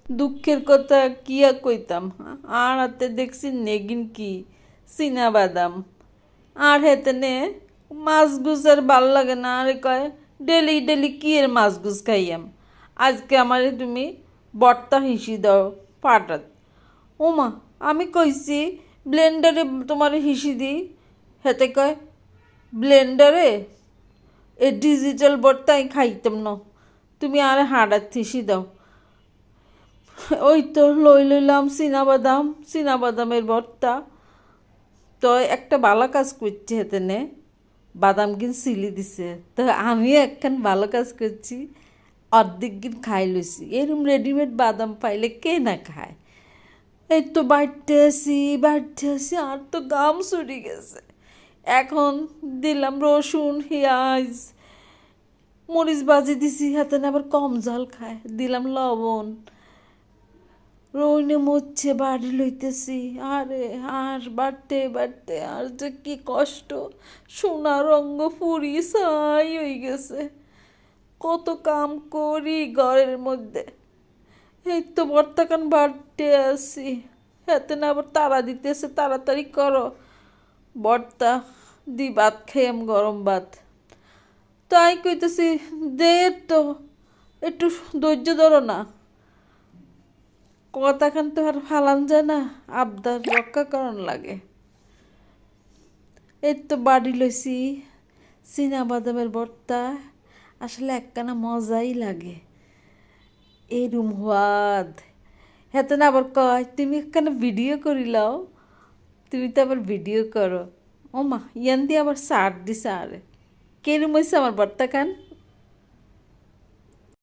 দুঃখের কথা কি আর কইতাম। আর হাতে দেখছি নেগিন কি চীনা বাদাম। আর হেতে নে মাছ গুছ আর ভাল লাগে না। আরে কয় ডেলি ডেলি কি এর মাছ গুছ খাইয়াম, আজকে আমারে তুমি বর্তা হিসি দাও পাটাত। ওমা, আমি কইছি ব্লেন্ডারে তোমার হিসি দিই, হেতে কয় ব্লেন্ডারে এ ডিজিটাল বর্তাই খাইতাম না, তুমি আর হাড়ার থিসি দাও। ওই তো লইলাম চীনা বাদামের ভর্তা। তো একটা ভালো কাজ করছে হেতে নে, বাদাম কিন সিলি দিছে, তো আমি একখান ভালো কাজ করছি, অর্ধেক কিন খাই লইছি। এরম রেডিমেড বাদাম পাইলে কে না খায়। এই তো বাড়তে আসি আর তো গাম চড়ি গেছে। এখন দিলাম রসুন পেঁয়াজ মরিচ বাজি দিছি, হাতে না আবার কম ঝাল খায়, দিলাম লবণ। রইনে মরছে বাড়ি লইতেছি। আরে আর বাড়তে আর যে কি কষ্ট, সোনা রঙ্গ পুরি ছাই হয়ে গেছে। কত কাম করি ঘরের মধ্যে। এই তো বর্তাকান বাড়তে আসি, হাতে না আবার তাড়া দিতেছে, তাড়াতাড়ি করো বর্তা দি ভাত খাইয়াম, গরম ভাত। তাই কইতেছি দে, তো একটু ধৈর্য ধরো না। কথাখান তো আর ফালান যায় না, আবদার রক্ষা করন লাগে। এই তো বাড়ি লইছি চীনা বাদামের ভর্তা, আসলে একখানা মজাই লাগে এরম হওয়াদ। হেতে না আবার কয় তুমি একখানা ভিডিও করিলাও, তুমি তো আবার ভিডিও করো। ও মা, ইয়ান দিয়ে আবার সার দিছে। আরে কেরম হয়েছে আমার ভর্তা খান।